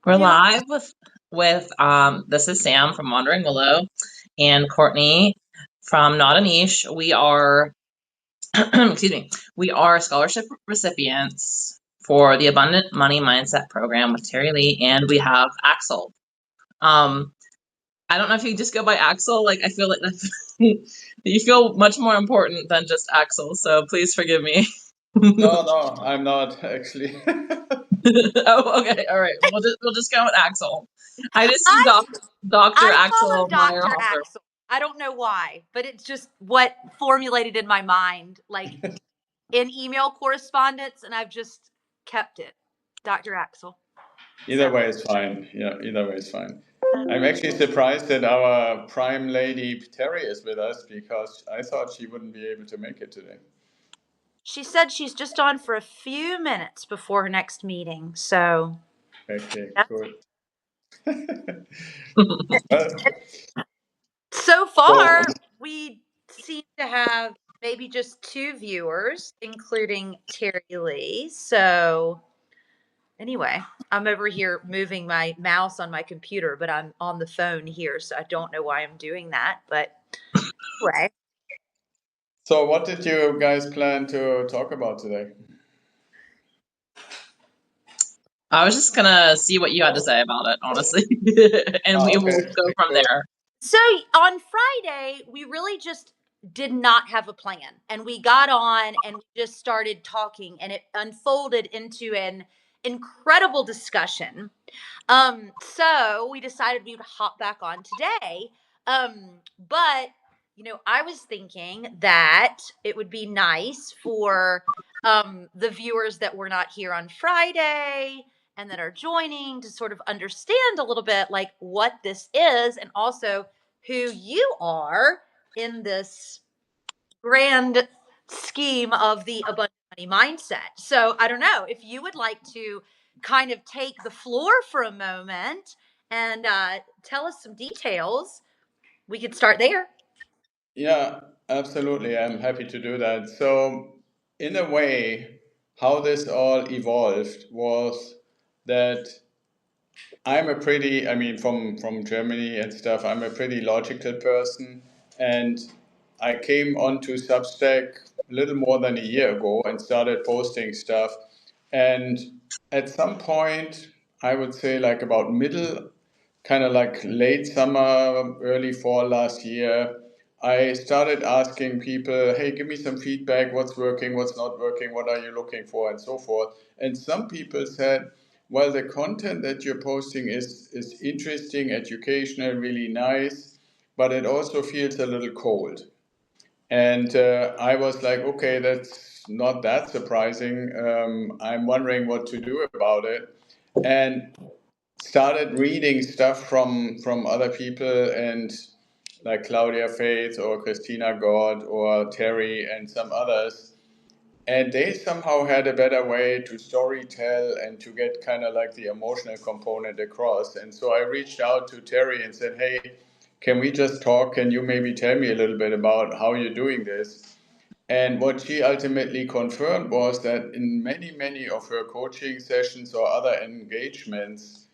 We're You live with this is Sam from Wandering Willow and Courtney from Not a Niche. We are excuse me, we are scholarship recipients for the Abundant Money Mindset program with Terry Lee, and we have Axel. I don't know if you just go by Axel, like I feel like that's you feel much more important than just Axel, so please forgive me. No, I'm not actually. Oh, okay, all right. We'll just go with Axel. I just see I Dr. I call Axel him Dr. Meyerhofer. Axel. I don't know why, but it's just what formulated in my mind, like in email correspondence, and I've just kept it. Dr. Axel. Either way is fine. Yeah, either way is fine. I'm actually surprised that our prime lady Terry is with us because I thought she wouldn't be able to make it today. She said she's just on for a few minutes before her next meeting. So, Okay, yeah. cool. Well, So so far, we seem to have maybe just 2 viewers, including Terry Lee. So, anyway, I'm over here moving my mouse on my computer, but I'm on the phone here, so I don't know why I'm doing that. But anyway, so what did you guys plan to talk about today? I was just gonna see what you had to say about it, honestly, and we will Okay, go from cool. there. so on Friday, we really just did not have a plan. And we got on and we just started talking, and it unfolded into an incredible discussion. So we decided we would hop back on today. But I was thinking that it would be nice for the viewers that were not here on Friday and that are joining to sort of understand a little bit like what this is and also who you are in this grand scheme of the abundant money mindset. So I don't know if you would like to kind of take the floor for a moment and tell us some details. We could start there. Yeah, absolutely. I'm happy to do that. So, in a way, how this all evolved was that I mean, from Germany and stuff, I'm a pretty logical person, and I came onto Substack a little more than a year ago and started posting stuff. And at some point, I would say like about middle, kind of like late summer, early fall last year, I started asking people, hey, give me some feedback, what's working, what's not working, what are you looking for, and so forth. And some people said, well, the content that you're posting is interesting, educational, really nice, but it also feels a little cold. And I was like, okay, that's not that surprising. I'm wondering what to do about it. And started reading stuff from other people and like Claudia Faith or Christina God or Terry and some others. And they somehow had a better way to story tell and to get kind of like the emotional component across. And so I reached out to Terry and said, hey, can we just talk? Can you maybe tell me a little bit about how you're doing this? And what she ultimately confirmed was that in many, many of her coaching sessions or other engagements,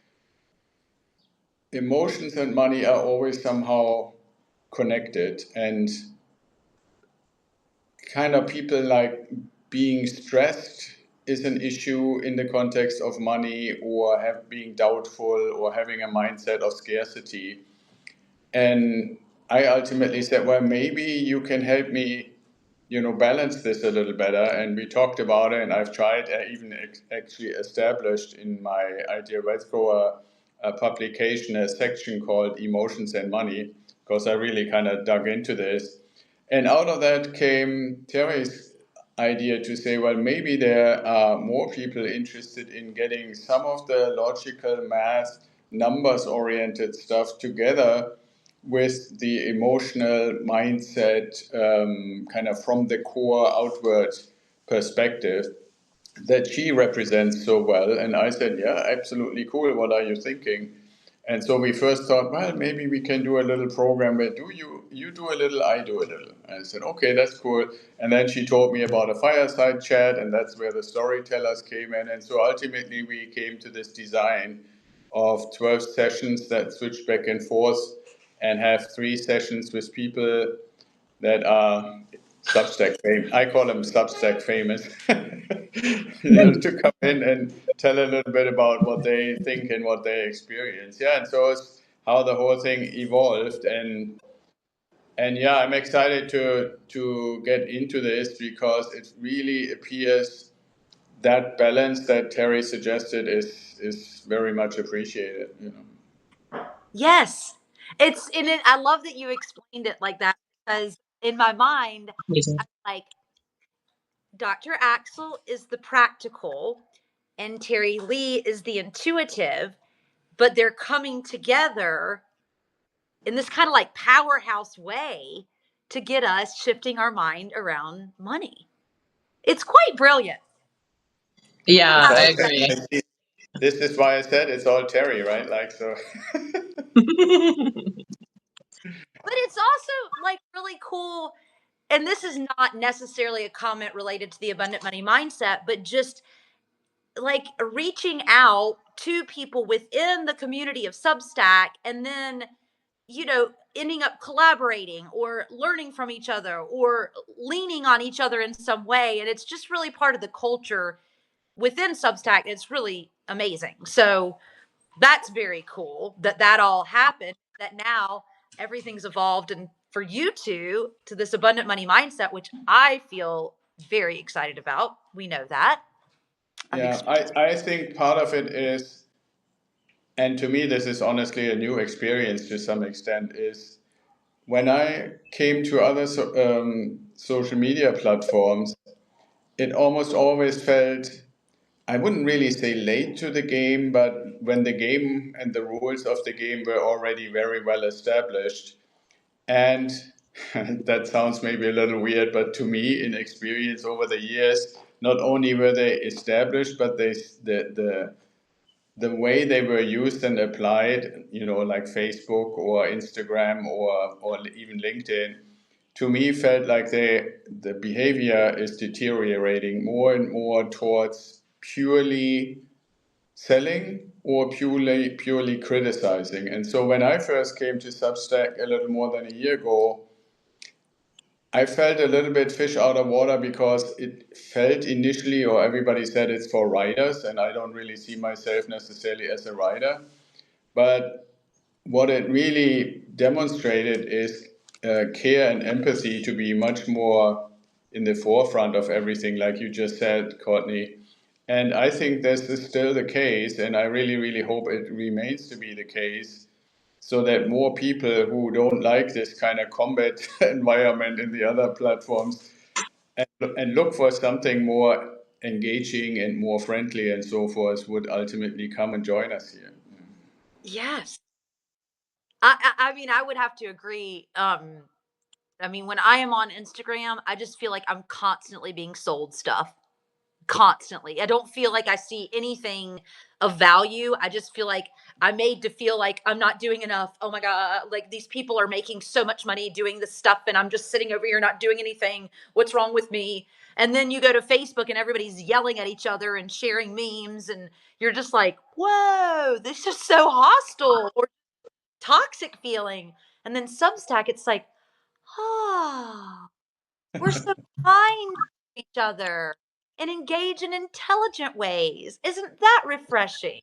emotions and money are always somehow connected. And kind of people like being stressed is an issue in the context of money or being doubtful or having a mindset of scarcity. And I ultimately said, well, maybe you can help me, balance this a little better. And we talked about it, and I've tried, even actually established in my Ideal Wealth Grower publication a section called Emotions and Money, because I really kind of dug into this. And out of that came Terry's idea to say, well, maybe there are more people interested in getting some of the logical math, numbers oriented stuff together with the emotional mindset, kind of from the core outward perspective that she represents so well. And I said, yeah, absolutely cool. What are you thinking? And so we first thought, well, maybe we can do a little program where you do a little, I do a little. And I said, okay, that's cool. And then she told me about a fireside chat, and that's where the storytellers came in. And so ultimately we came to this design of 12 sessions that switch back and forth and have 3 sessions with people that are Substack famous. I call them Substack famous. To come in and tell a little bit about what they think and what they experience. Yeah, and so it's how the whole thing evolved. And yeah, I'm excited to get into this because it really appears that balance that Terry suggested is very much appreciated. Yes. It's in it. I love that you explained it like that because in my mind, I'm like, Dr. Axel is the practical and Terry Lee is the intuitive, but they're coming together in this kind of like powerhouse way to get us shifting our mind around money. It's quite brilliant. Yeah, I Exactly. agree. This is why I said it's all Terry, right? Like so. But it's also like really cool. And this is not necessarily a comment related to the abundant money mindset, but just like reaching out to people within the community of Substack and then, ending up collaborating or learning from each other or leaning on each other in some way. And it's just really part of the culture within Substack. It's really amazing. So that's very cool that all happened, that now everything's evolved and for you two to this abundant money mindset, which I feel very excited about. We know that. Yeah, I think part of it is, and to me this is honestly a new experience to some extent, is when I came to other social media platforms, it almost always felt, I wouldn't really say late to the game, but when the game and the rules of the game were already very well established. And that sounds maybe a little weird, but to me, in experience over the years, not only were they established, but the way they were used and applied, like Facebook or Instagram or even LinkedIn, to me felt like the behavior is deteriorating more and more towards purely selling or purely criticizing. And so when I first came to Substack a little more than a year ago, I felt a little bit fish out of water because it felt initially, or everybody said it's for writers, and I don't really see myself necessarily as a writer. But what it really demonstrated is care and empathy to be much more in the forefront of everything, like you just said, Courtney. And I think this is still the case, and I really, really hope it remains to be the case, so that more people who don't like this kind of combat environment in the other platforms and look for something more engaging and more friendly and so forth would ultimately come and join us here. Yes. I mean, I would have to agree. I mean, when I am on Instagram, I just feel like I'm constantly being sold stuff. Constantly. I don't feel like I see anything of value. I just feel like I'm made to feel like I'm not doing enough. Oh my God, like these people are making so much money doing this stuff and I'm just sitting over here not doing anything. What's wrong with me? And then you go to Facebook and everybody's yelling at each other and sharing memes and you're just like, whoa, this is so hostile or toxic feeling. And then Substack, it's like, ah, we're so kind to each other and engage in intelligent ways. Isn't that refreshing?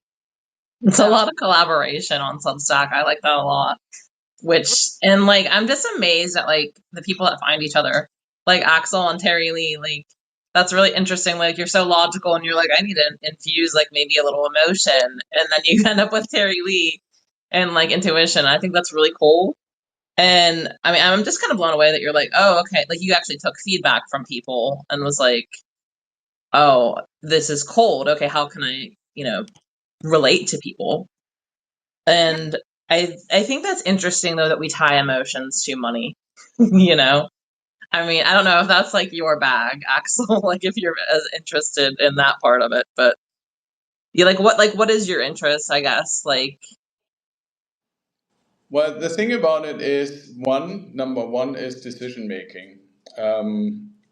It's a So, lot of collaboration on Substack. I like that a lot. And like, I'm just amazed at like the people that find each other, like Axel and Terry Lee. Like, that's really interesting. Like, you're so logical, and you're like, I need to infuse like maybe a little emotion, and then you end up with Terry Lee and like intuition. I think that's really cool. And I mean, I'm just kind of blown away that you're like, oh, okay, like you actually took feedback from people and was like, oh, this is cold. Okay, how can I, relate to people? yeah, And I think that's interesting though that we tie emotions to money. you know? I mean, I don't know if that's like your bag, Axel, like if you're as interested in that part of it, but you what is your interest, I guess? Like Well, the thing about it is, number one is decision making.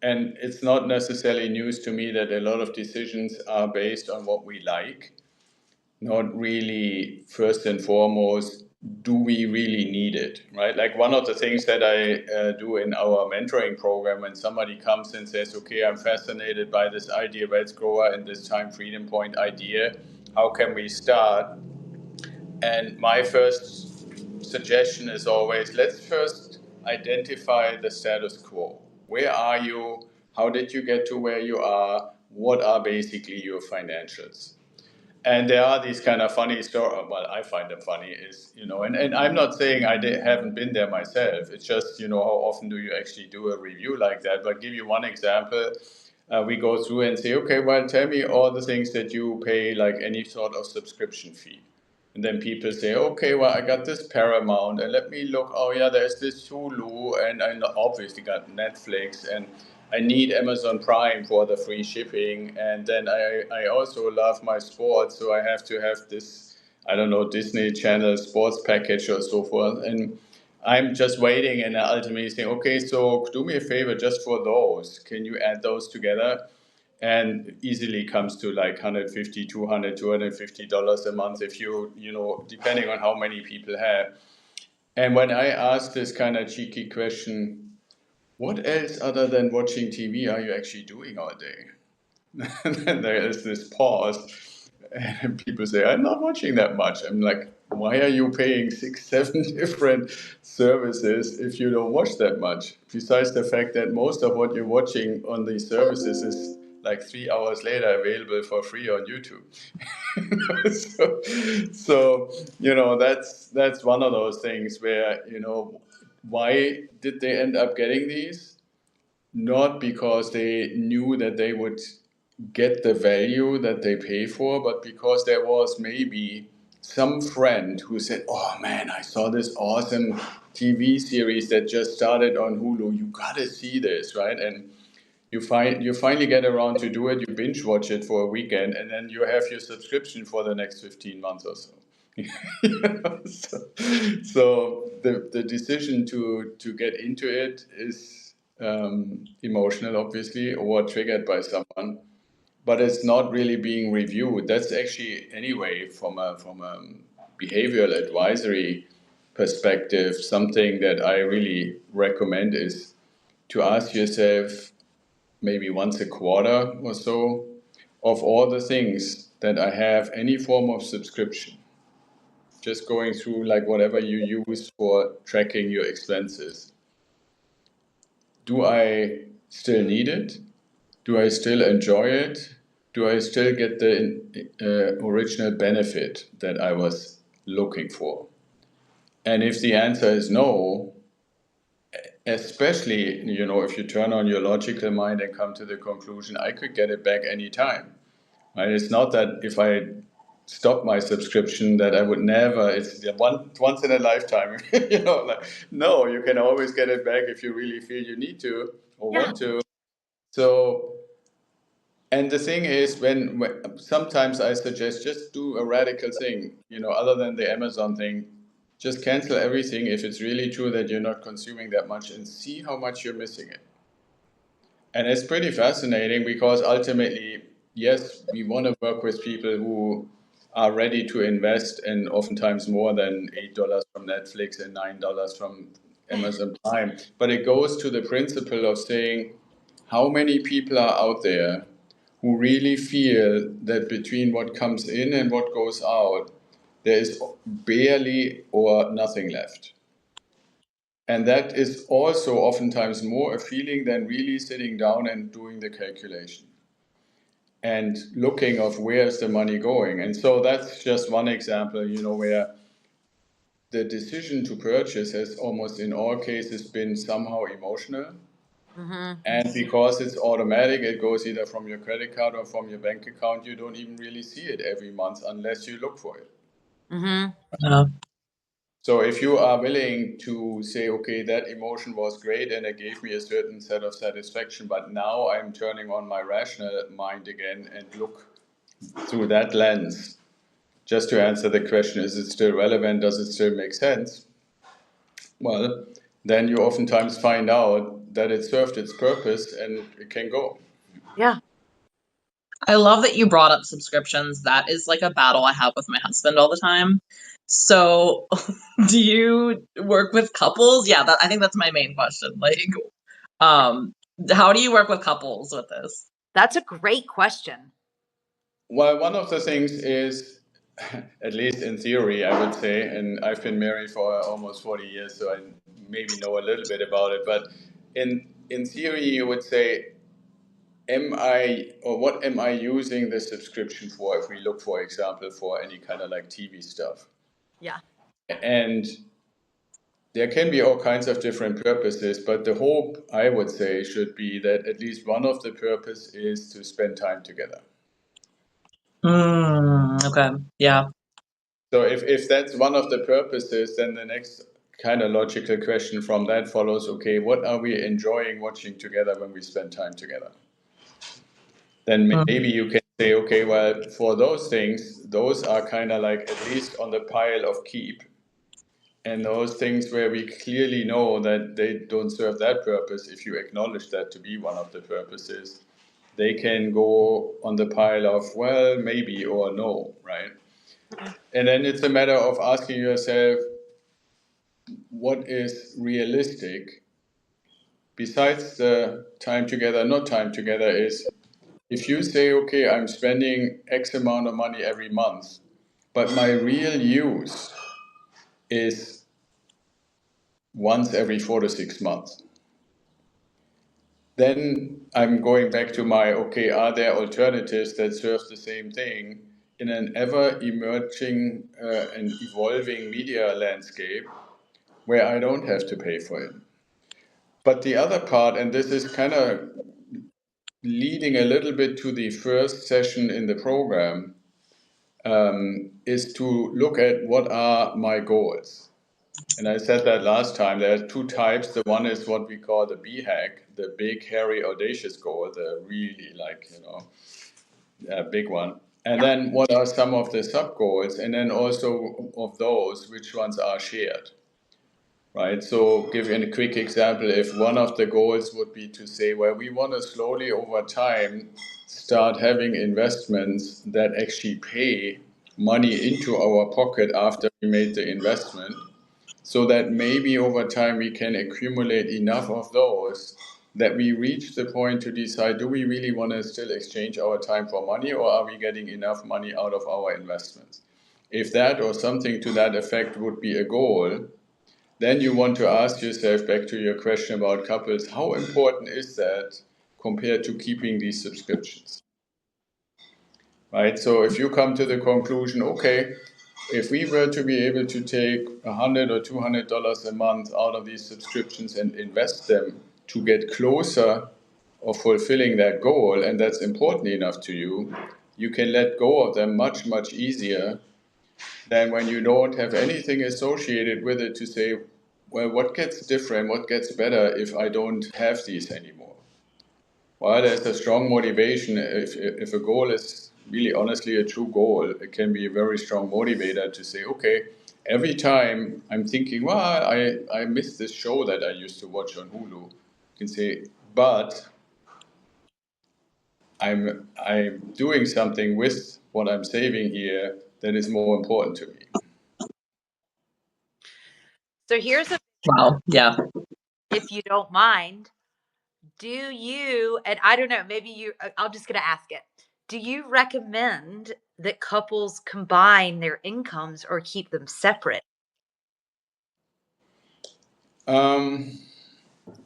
And it's not necessarily news to me that a lot of decisions are based on what we like. not really first and foremost, do we really need it, right? Like one of the things that I do in our mentoring program, when somebody comes and says, okay, I'm fascinated by this idea, Wealth Grower and this time freedom point idea, how can we start? And my first suggestion is always, let's first identify the status quo. Where are you? How did you get to where you are? What are basically your financials? And there are these kind of funny stories. Well, I find them funny. And I'm not saying haven't been there myself. It's just, how often do you actually do a review like that? But give you one example. We go through and say, okay, well, tell me all the things that you pay, like any sort of subscription fee. And then people say, okay, well, I got this Paramount, and let me look. Oh, yeah, there's this Hulu, and I obviously got Netflix, and I need Amazon Prime for the free shipping. And then I also love my sports, so I have to have this, I don't know, Disney Channel sports package or so forth. And I'm just waiting and ultimately saying, okay, so do me a favor just for those. Can you add those together? And easily comes to like 150, 200, $250 a month if depending on how many people have. And when I ask this kind of cheeky question, what else other than watching TV are you actually doing all day? And then there is this pause, and people say, I'm not watching that much. I'm like, why are you paying 6, 7 different services if you don't watch that much? Besides the fact that most of what you're watching on these services is like 3 hours later available for free on YouTube. That's one of those things where, why did they end up getting these? Not because they knew that they would get the value that they pay for, but because there was maybe some friend who said, oh man, I saw this awesome TV series that just started on Hulu. You gotta see this, right? And you finally get around to do it, you binge watch it for a weekend, and then you have your subscription for the next 15 months or so. So the decision to get into it is emotional, obviously, or triggered by someone, but it's not really being reviewed. That's actually, anyway, from a behavioral advisory perspective, something that I really recommend is to ask yourself maybe once a quarter or so, of all the things that I have any form of subscription, just going through like whatever you use for tracking your expenses. Do I still need it? Do I still enjoy it? Do I still get the original benefit that I was looking for? And if the answer is no, especially, if you turn on your logical mind and come to the conclusion, I could get it back anytime. Right? It's not that if I stop my subscription that I would never, it's once in a lifetime. No, you can always get it back if you really feel you need to or want to. So, and the thing is, when sometimes I suggest just do a radical thing, other than the Amazon thing, just cancel everything if it's really true that you're not consuming that much, and see how much you're missing it. And it's pretty fascinating because ultimately, yes, we want to work with people who are ready to invest, and oftentimes more than $8 from Netflix and $9 from Amazon Prime. But it goes to the principle of saying, how many people are out there who really feel that between what comes in and what goes out, there is barely or nothing left. And that is also oftentimes more a feeling than really sitting down and doing the calculation and looking of where's the money going. And so that's just one example, where the decision to purchase has almost in all cases been somehow emotional. And because it's automatic, it goes either from your credit card or from your bank account. You don't even really see it every month unless you look for it. Yeah. So if you are willing to say, okay, that emotion was great and it gave me a certain set of satisfaction, but now I'm turning on my rational mind again and look through that lens, just to answer the question, is it still relevant? Does it still make sense? Well, then you oftentimes find out that it served its purpose and it can go. Yeah. I love that you brought up subscriptions. That is like a battle I have with my husband all the time. So, do you work with couples? Yeah, I think that's my main question. Like, how do you work with couples with this? That's a great question. Well, one of the things is, at least in theory, I would say, and I've been married for almost 40 years, so I maybe know a little bit about it, but in theory, you would say, what am I using the subscription for if we look, for example, for any kind of like TV stuff? Yeah. And there can be all kinds of different purposes, but the hope, I would say, should be that at least one of the purpose is to spend time together. Okay. Yeah. So if that's one of the purposes, then the next kind of logical question from that follows, okay, what are we enjoying watching together when we spend time together? Then Mm. maybe you can say, okay, well, for those things, those are kind of like at least on the pile of keep. And those things where we clearly know that they don't serve that purpose, if you acknowledge that to be one of the purposes, they can go on the pile of, well, maybe or no, right? And then it's a matter of asking yourself, what is realistic besides the time together, not time together, is if you say, okay, I'm spending X amount of money every month, but my real use is once every 4 to 6 months, then I'm going back to my, okay, are there alternatives that serve the same thing in an ever emerging and evolving media landscape where I don't have to pay for it? But the other part, and this is kind of leading a little bit to the first session in the program, is to look at what are my goals. And I said that last time. There are two types. The one is what we call the BHAG, the big, hairy, audacious goal, the really big one. And then what are some of the sub goals? And then also of those, which ones are shared? Right. So, give you a quick example. If one of the goals would be to say, well, we want to slowly over time start having investments that actually pay money into our pocket after we made the investment, so that maybe over time we can accumulate enough of those that we reach the point to decide, do we really want to still exchange our time for money, or are we getting enough money out of our investments? If that or something to that effect would be a goal, then you want to ask yourself, back to your question about couples, how important is that compared to keeping these subscriptions? Right? So if you come to the conclusion, okay, if we were to be able to take $100 or $200 a month out of these subscriptions and invest them to get closer of fulfilling that goal, and that's important enough to you, you can let go of them much, much easier than when you don't have anything associated with it to say, well, what gets different, what gets better if I don't have these anymore? Well, there's a strong motivation. If a goal is really honestly a true goal, it can be a very strong motivator to say, okay, every time I'm thinking, well, I missed this show that I used to watch on Hulu, you can say, but I'm doing something with what I'm saving here that is more important to me. So here's a, Wow. Yeah. if you don't mind, do you, and I don't know, maybe you, I'm just going to ask it. Do you recommend that couples combine their incomes or keep them separate?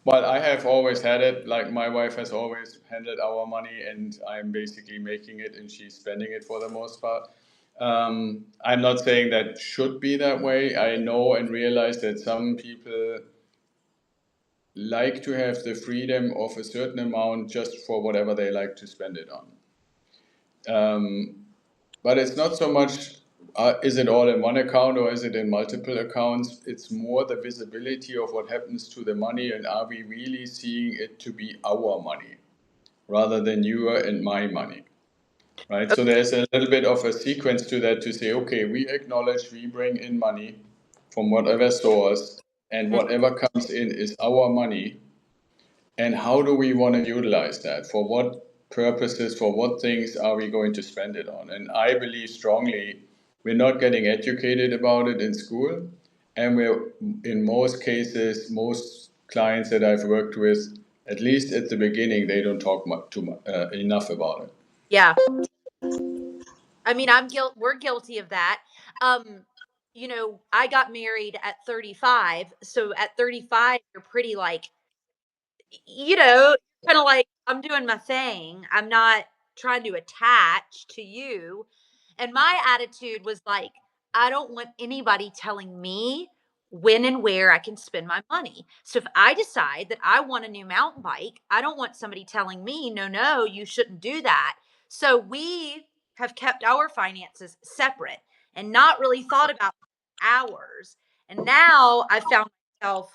Well, I have always had it, like my wife has always handled our money, and I'm basically making it and she's spending it for the most part. I'm not saying that should be that way. I know and realize that some people like to have the freedom of a certain amount just for whatever they like to spend it on. But it's not so much, is it all in one account or is it in multiple accounts? It's more the visibility of what happens to the money, and are we really seeing it to be our money rather than your and my money, right? So there's a little bit of a sequence to that to say, okay, we acknowledge we bring in money from whatever source, and whatever comes in is our money. And how do we want to utilize that? For what purposes for what things are we going to spend it on. And I believe strongly we're not getting educated about it in school. And we're, in most cases, most clients that I've worked with, at least at the beginning, they don't talk enough about it. Yeah. I mean, we're guilty of that. You know, I got married at 35. So at 35, you're pretty like, you know, kind of like, I'm doing my thing. I'm not trying to attach to you. And my attitude was like, I don't want anybody telling me when and where I can spend my money. So if I decide that I want a new mountain bike, I don't want somebody telling me, no, you shouldn't do that. So we have kept our finances separate and not really thought about ours. And now I found myself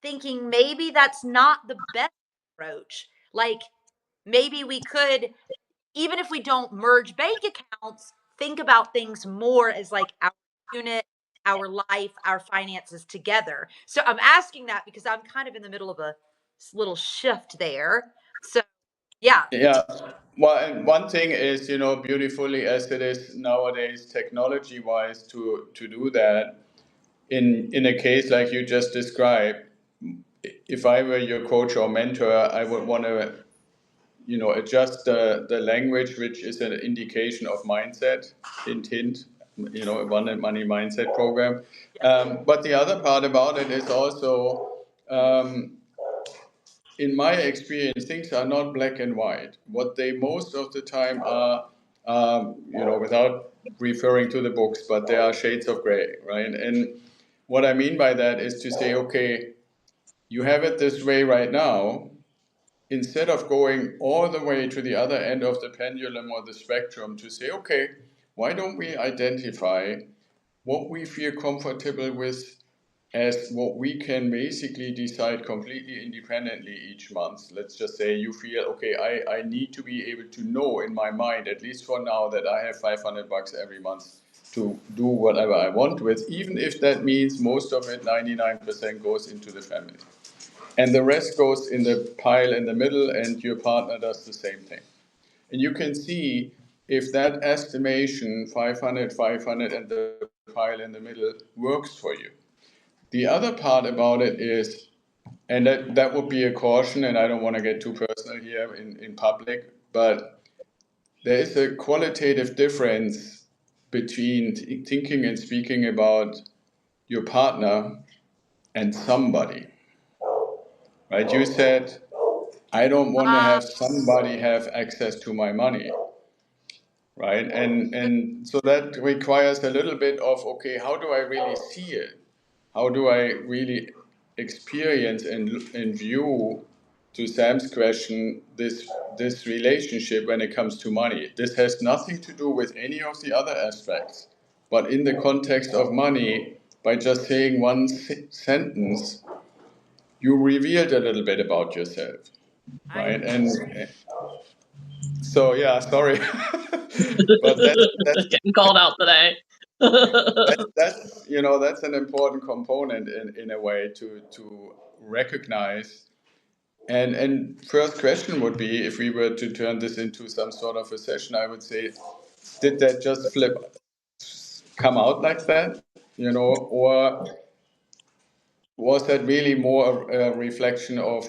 thinking maybe that's not the best approach. Like maybe we could, even if we don't merge bank accounts, think about things more as like our unit, our life, our finances together. So I'm asking that because I'm kind of in the middle of a little shift there. So yeah. Yeah. Well, and one thing is, beautifully as it is nowadays, technology-wise, to do that, in a case like you just described, if I were your coach or mentor, I would want to, adjust the language, which is an indication of mindset, hint, a one money mindset program. But the other part about it is also, in my experience, things are not black and white. What they most of the time are, without referring to the books, but there are shades of gray, right? And what I mean by that is to say, okay, you have it this way right now. Instead of going all the way to the other end of the pendulum or the spectrum, to say, okay, why don't we identify what we feel comfortable with as what we can basically decide completely independently each month. Let's just say you feel, okay, I need to be able to know in my mind, at least for now, that I have $500 every month to do whatever I want with, even if that means most of it, 99%, goes into the family. And the rest goes in the pile in the middle, and your partner does the same thing. And you can see if that estimation, 500, 500, and the pile in the middle, works for you. The other part about it is, and that would be a caution, and I don't want to get too personal here in public, but there is a qualitative difference between thinking and speaking about your partner and somebody, right? You said, I don't want to have somebody have access to my money, right? And so that requires a little bit of, okay, how do I really see it? How do I really experience and view, to Sam's question, this relationship when it comes to money? This has nothing to do with any of the other aspects, but in the context of money, by just saying one sentence, you revealed a little bit about yourself, right? And so, yeah, sorry, but that's Getting called out today. that's an important component in a way to recognize. And first question would be, if we were to turn this into some sort of a session, I would say, did that just come out like that, or was that really more a reflection of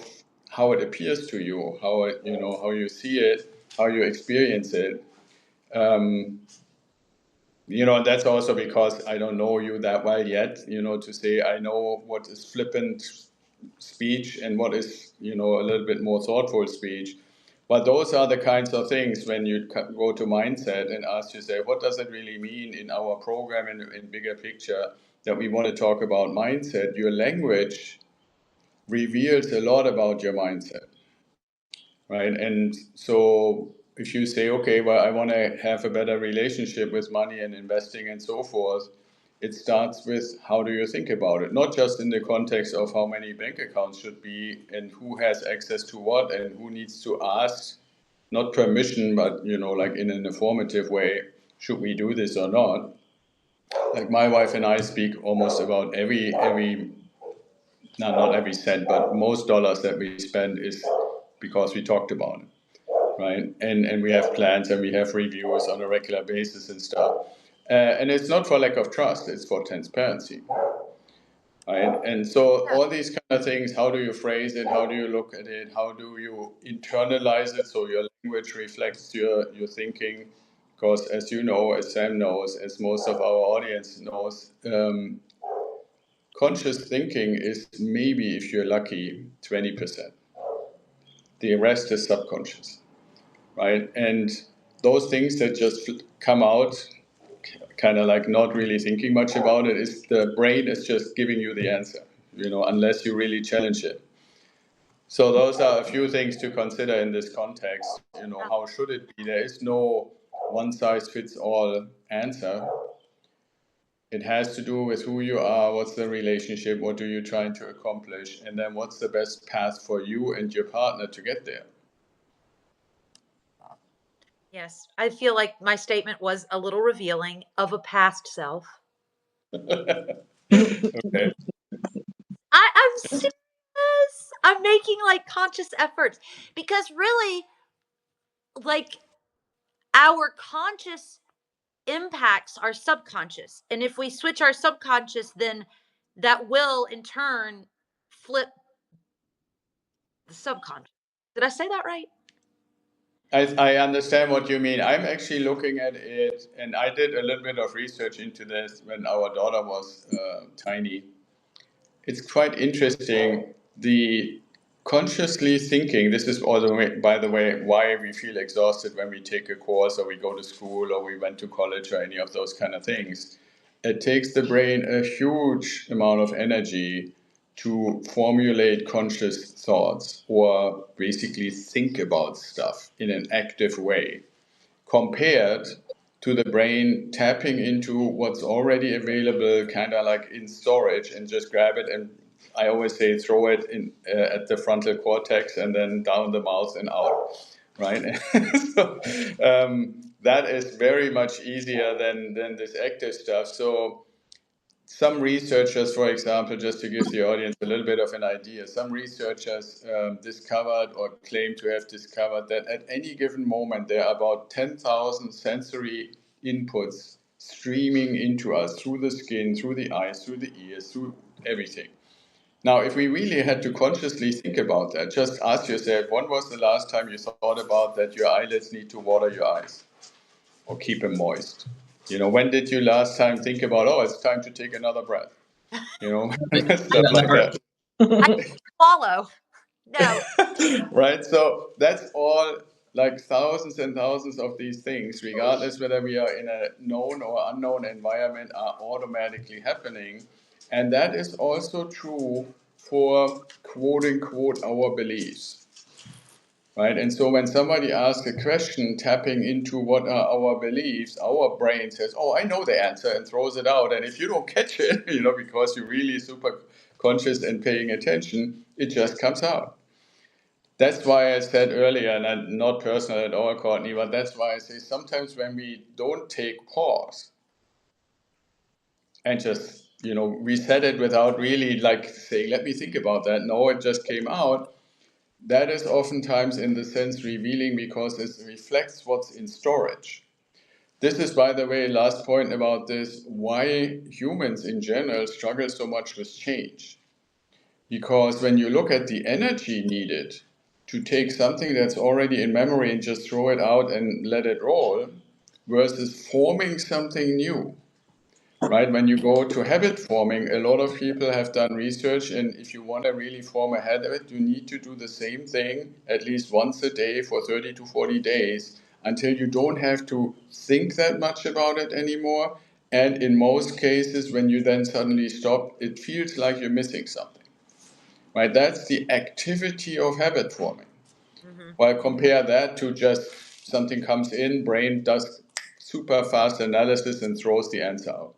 how it appears to you, how you see it, how you experience it? Um, and that's also because I don't know you that well yet, to say I know what is flippant speech and what is, a little bit more thoughtful speech. But those are the kinds of things when you go to mindset and ask yourself, what does it really mean in our program in bigger picture that we want to talk about mindset? Your language reveals a lot about your mindset, right? And so if you say, okay, well, I want to have a better relationship with money and investing and so forth, it starts with how do you think about it? Not just in the context of how many bank accounts should be and who has access to what and who needs to ask, not permission, but like in an informative way, should we do this or not? Like my wife and I speak almost about every not every cent, but most dollars that we spend is because we talked about it. right? And we have plans and we have reviews on a regular basis and stuff. And it's not for lack of trust, it's for transparency. Right? And so all these kind of things, how do you phrase it? How do you look at it? How do you internalize it so your language reflects your thinking? Because as you know, as Sam knows, as most of our audience knows, conscious thinking is maybe, if you're lucky, 20%. The rest is subconscious, right? And those things that just come out kind of like not really thinking much about it is the brain is just giving you the answer, unless you really challenge it. So those are a few things to consider in this context. How should it be? There is no one size fits all answer. It has to do with who you are, what's the relationship, what are you trying to accomplish, and then what's the best path for you and your partner to get there. Yes, I feel like my statement was a little revealing of a past self. Okay. I'm serious. I'm making like conscious efforts because really, like, our conscious impacts our subconscious. And if we switch our subconscious, then that will in turn flip the subconscious. Did I say that right? I understand what you mean. I'm actually looking at it, and I did a little bit of research into this when our daughter was tiny. It's quite interesting. The consciously thinking, this is all the way, by the way, why we feel exhausted when we take a course or we go to school or we went to college or any of those kind of things. It takes the brain a huge amount of energy to formulate conscious thoughts or basically think about stuff in an active way, compared to the brain tapping into what's already available, kind of like in storage, and just grab it. And I always say throw it in at the frontal cortex and then down the mouth and out, right? So that is very much easier than this active stuff. So some researchers, for example, just to give the audience a little bit of an idea, some researchers discovered or claim to have discovered that at any given moment there are about 10,000 sensory inputs streaming into us through the skin, through the eyes, through the ears, through everything. Now, if we really had to consciously think about that, just ask yourself, when was the last time you thought about that your eyelids need to water your eyes or keep them moist? When did you last time think about, oh, it's time to take another breath? Stuff like that. I swallow. No. Right? So that's all, like thousands and thousands of these things, regardless whether we are in a known or unknown environment, are automatically happening. And that is also true for quote unquote our beliefs. Right? And so when somebody asks a question tapping into what are our beliefs, our brain says, oh, I know the answer, and throws it out. And if you don't catch it, because you're really super conscious and paying attention, it just comes out. That's why I said earlier, and I'm not personal at all, Courtney, but that's why I say sometimes when we don't take pause and just, reset it without really like saying, let me think about that. No, it just came out. That is oftentimes in the sense revealing because it reflects what's in storage. This is, by the way, last point about this, why humans in general struggle so much with change. Because when you look at the energy needed to take something that's already in memory and just throw it out and let it roll, versus forming something new, right? When you go to habit forming, a lot of people have done research, and if you want to really form a habit, you need to do the same thing at least once a day for 30 to 40 days until you don't have to think that much about it anymore. And in most cases, when you then suddenly stop, it feels like you're missing something, right? That's the activity of habit forming. Mm-hmm. Well, compare that to just something comes in, brain does super fast analysis and throws the answer out.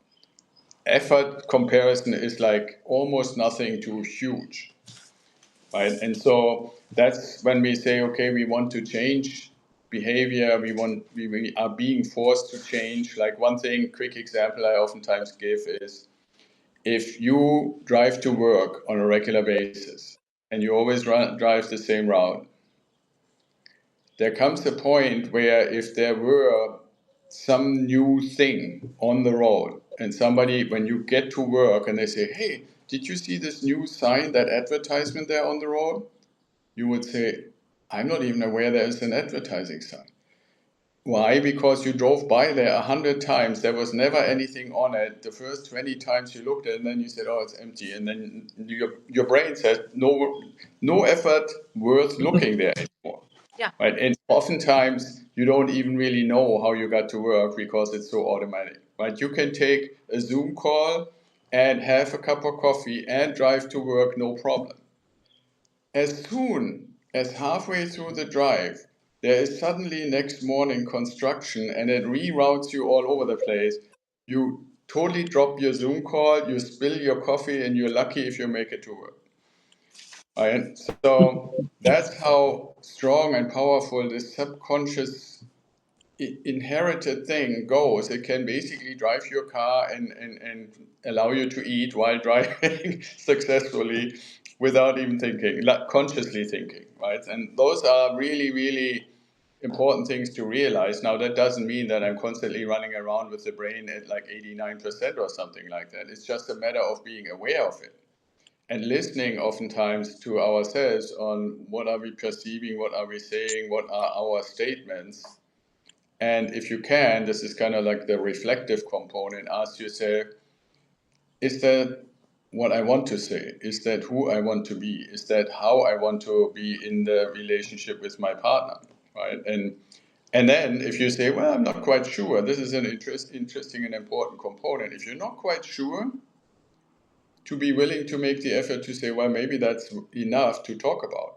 Effort comparison is like almost nothing to huge, right? And so that's when we say, okay, we want to change behavior, we are being forced to change. Like one thing, quick example I oftentimes give is, if you drive to work on a regular basis and you always drive the same route, there comes a point where if there were some new thing on the road and somebody, when you get to work and they say, hey, did you see this new sign, that advertisement there on the road? You would say, I'm not even aware there is an advertising sign. Why? Because you drove by there 100 times. There was never anything on it. The first 20 times you looked at it, and then you said, "Oh, it's empty." And then your brain says, "No effort worth looking there anymore." Yeah. Right? And oftentimes you don't even really know how you got to work because it's so automatic. Right? You can take a Zoom call and have a cup of coffee and drive to work, no problem. As soon as halfway through the drive, there is suddenly next morning construction and it reroutes you all over the place. You totally drop your Zoom call, you spill your coffee, and you're lucky if you make it to work. Right? So that's how strong and powerful this subconscious inherited thing goes. It can basically drive your car and allow you to eat while driving successfully without even thinking, like consciously thinking, right? And those are really, really important things to realize. Now, that doesn't mean that I'm constantly running around with the brain at like 89% or something like that. It's just a matter of being aware of it and listening oftentimes to ourselves on what are we perceiving, what are we saying, what are our statements. And if you can, this is kind of like the reflective component, ask yourself, is that what I want to say? Is that who I want to be? Is that how I want to be in the relationship with my partner? Right? And then if you say, well, I'm not quite sure, this is an interesting and important component. If you're not quite sure, to be willing to make the effort to say, well, maybe that's enough to talk about.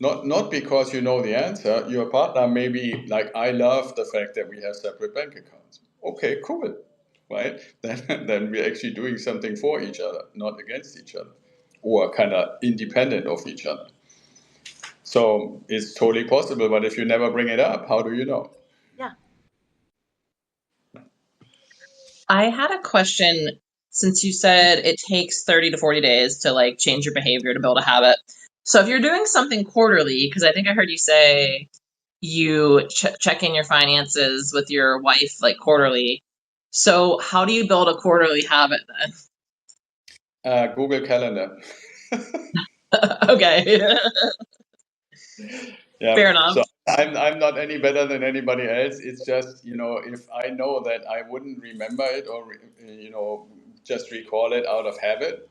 Not because you know the answer. Your partner may be like, I love the fact that we have separate bank accounts. Okay, cool, right? Then we're actually doing something for each other, not against each other, or kind of independent of each other. So it's totally possible, but if you never bring it up, how do you know? Yeah. I had a question since you said it takes 30 to 40 days to like change your behavior to build a habit. So if you're doing something quarterly, because I think I heard you say you check in your finances with your wife like quarterly. So how do you build a quarterly habit then? Google Calendar. Okay. Yeah. Fair enough. So I'm not any better than anybody else. It's just, if I know that I wouldn't remember it or, just recall it out of habit.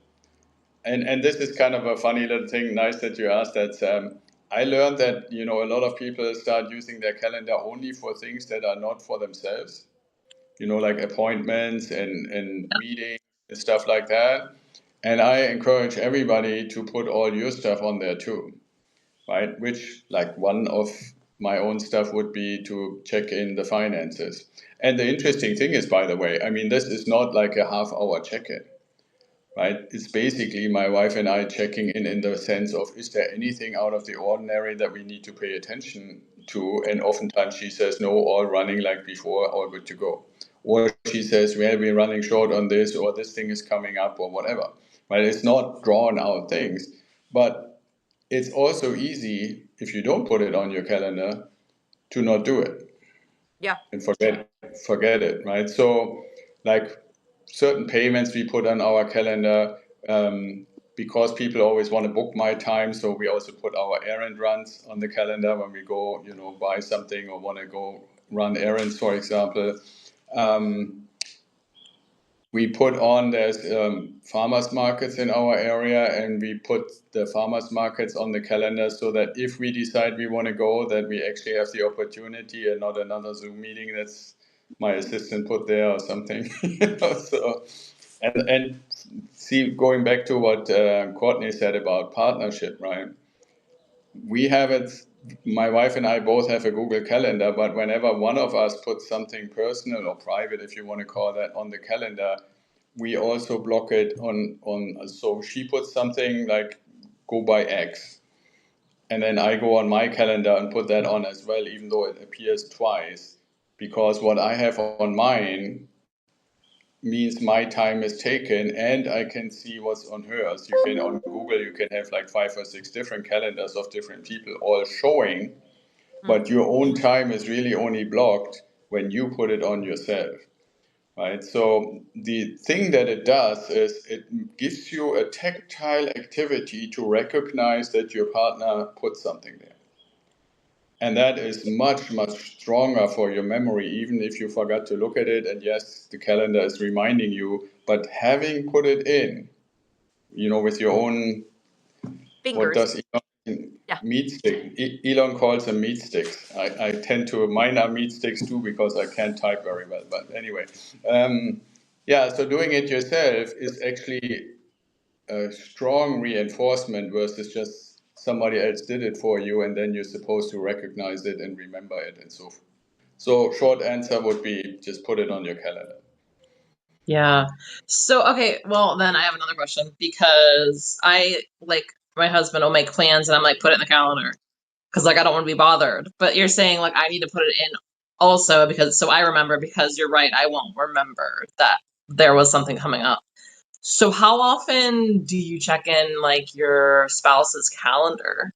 And this is kind of a funny little thing. Nice that you asked that, Sam. I learned that, a lot of people start using their calendar only for things that are not for themselves, like appointments and meetings and stuff like that. And I encourage everybody to put all your stuff on there too, right? Which, like, one of my own stuff would be to check in the finances. And the interesting thing is, by the way, I mean, this is not like a half-hour check-in, right? It's basically my wife and I checking in the sense of, is there anything out of the ordinary that we need to pay attention to? And oftentimes she says, no, all running like before, all good to go. Or she says, well, we're running short on this, or this thing is coming up, or whatever. Right? It's not drawn out things, but it's also easy, if you don't put it on your calendar, to not do it. Yeah. And forget it, right? So, like, certain payments we put on our calendar, because people always want to book my time, so we also put our errand runs on the calendar when we go, buy something or want to go run errands, for example. We put on, there's farmers markets in our area, and we put the farmers markets on the calendar so that if we decide we want to go, that we actually have the opportunity and not another Zoom meeting that's my assistant put there or something. So, and see, going back to what Courtney said about partnership, right? We have it, my wife and I both have a Google Calendar, but whenever one of us puts something personal or private, if you want to call that, on the calendar, we also block it on so she puts something like go buy X, and then I go on my calendar and put that on as well, even though it appears twice, because what I have on mine means my time is taken and I can see what's on hers. You can, on Google, you can have like 5 or 6 different calendars of different people all showing but your own time is really only blocked when you put it on yourself, right? So the thing that it does is it gives you a tactile activity to recognize that your partner put something there. And that is much, much stronger for your memory, even if you forgot to look at it. And yes, the calendar is reminding you, but having put it in, with your own, what Fingers. does Elon Yeah. meat stick? Elon calls them meat sticks. I tend to, mine are meat sticks too because I can't type very well. But anyway, yeah, so doing it yourself is actually a strong reinforcement versus just somebody else did it for you and then you're supposed to recognize it and remember it and so forth. So short answer would be just put it on your calendar. Yeah. So, okay, well, then I have another question because my husband will make plans and I'm like, put it in the calendar because, I don't want to be bothered. But you're saying, I need to put it in also so I remember because you're right, I won't remember that there was something coming up. So, how often do you check in, your spouse's calendar?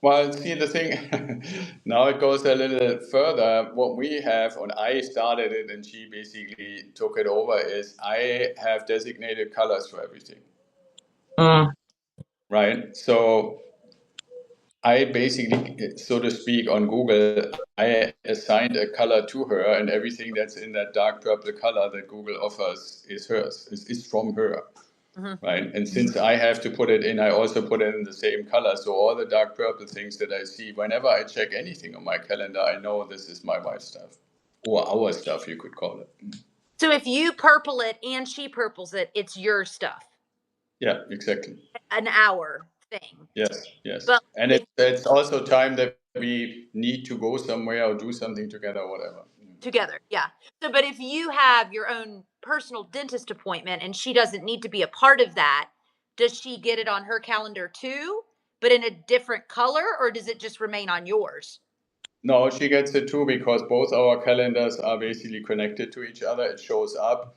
Well, see, the thing, now it goes a little further. What we have, and I started it and she basically took it over, is I have designated colors for everything, Mm, right? So I basically, so to speak, on Google, I assigned a color to her, and everything that's in that dark purple color that Google offers is hers, is from her. Right. And since I have to put it in, I also put it in the same color. So all the dark purple things that I see, whenever I check anything on my calendar, I know this is my wife's stuff or our stuff, you could call it. So if you purple it and she purples it, it's your stuff. Yeah, exactly. An hour thing. Yes, yes. But And it's also time that we need to go somewhere or do something together, or whatever. together, yeah. So, but if you have your own personal dentist appointment and she doesn't need to be a part of that, does she get it on her calendar too, but in a different color, or does it just remain on yours? No, she gets it too because both our calendars are basically connected to each other. It shows up.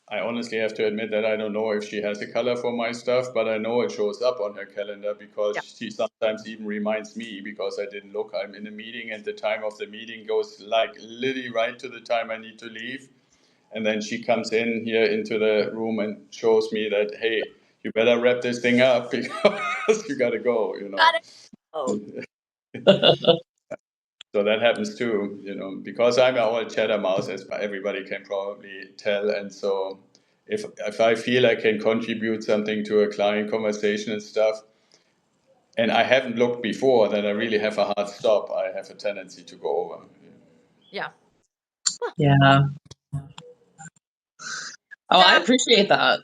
I honestly have to admit that I don't know if she has a color for my stuff, but I know it shows up on her calendar because Yeah. she sometimes even reminds me because I didn't look. I'm in a meeting and the time of the meeting goes literally right to the time I need to leave. And then she comes in here into the room and shows me that, hey, you better wrap this thing up because you got to go, Got it. Oh, So that happens too, because I'm an old chatter mouse, as everybody can probably tell. And so if I feel I can contribute something to a client conversation and stuff, and I haven't looked before, then I really have a hard stop. I have a tendency to go over. yeah. yeah. Oh, I So, appreciate that.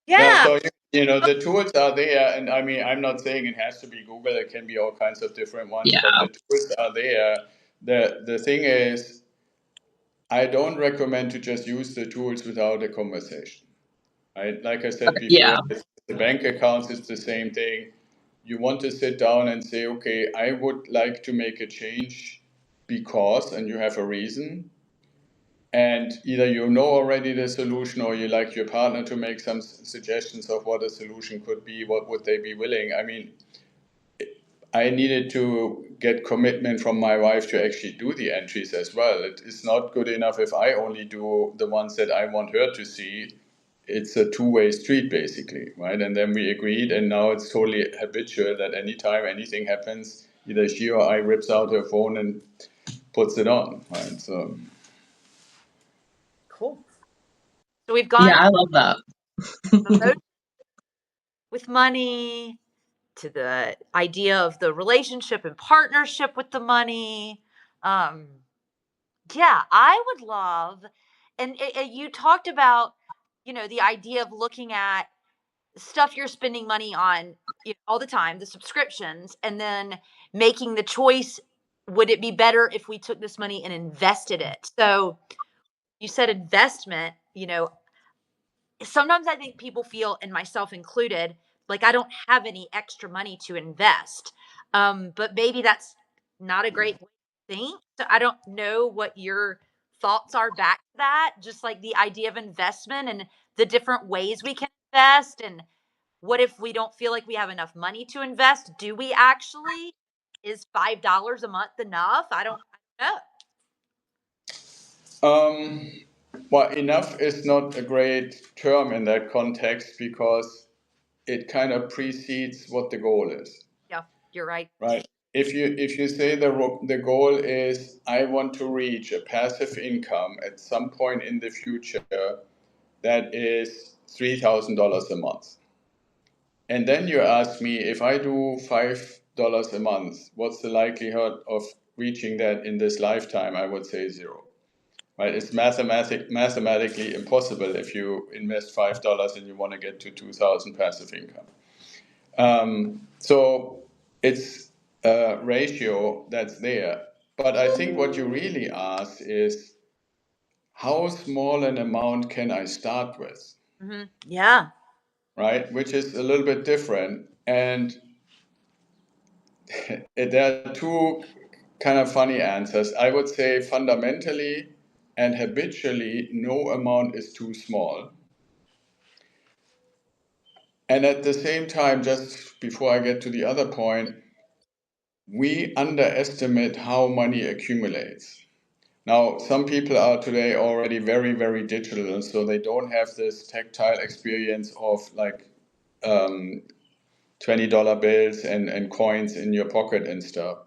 No, yeah. so the tools are there, and I mean I'm not saying it has to be Google. It can be all kinds of different ones, Yeah. but the tools are there. The thing is, I don't recommend to just use the tools without a conversation. Right? Like I said before, Yeah. the bank accounts is the same thing. You want to sit down and say, okay, I would like to make a change because, and you have a reason. And either you know already the solution or you like your partner to make some suggestions of what a solution could be, what would they be willing. I mean, I needed to get commitment from my wife to actually do the entries as well. It is not good enough if I only do the ones that I want her to see. It's a two-way street basically, right? And then we agreed, and now it's totally habitual that anytime anything happens, either she or I rips out her phone and puts it on, right? So Cool. So we've gone Yeah, I love that. from with money to the idea of the relationship and partnership with the money. Um, yeah, I would love, and you talked about, the idea of looking at stuff you're spending money on, all the time, the subscriptions, and then making the choice. Would it be better if we took this money and invested it? So you said investment, sometimes I think people feel, and myself included, like I don't have any extra money to invest. But maybe that's not a great way to think. So I don't know what your thoughts are back to that. Just like the idea of investment and the different ways we can invest. And what if we don't feel like we have enough money to invest? Do we actually? Is $5 a month enough? I don't know. Well, enough is not a great term in that context because it kind of precedes what the goal is. Yeah, you're right. Right. If you say the goal is I want to reach a passive income at some point in the future that is $3,000 a month, and then you ask me if I do $5 a month, what's the likelihood of reaching that in this lifetime? I would say zero. Right? It's mathematically impossible if you invest $5 and you want to get to 2,000 passive income. So it's a ratio that's there. But I think what you really ask is how small an amount can I start with? Yeah. Right? Which is a little bit different. And there are two kind of funny answers. I would say fundamentally and habitually, no amount is too small. And at the same time, just before I get to the other point, we underestimate how money accumulates. Now, some people are today already very, very digital, so they don't have this tactile experience of like $20 bills and coins in your pocket and stuff.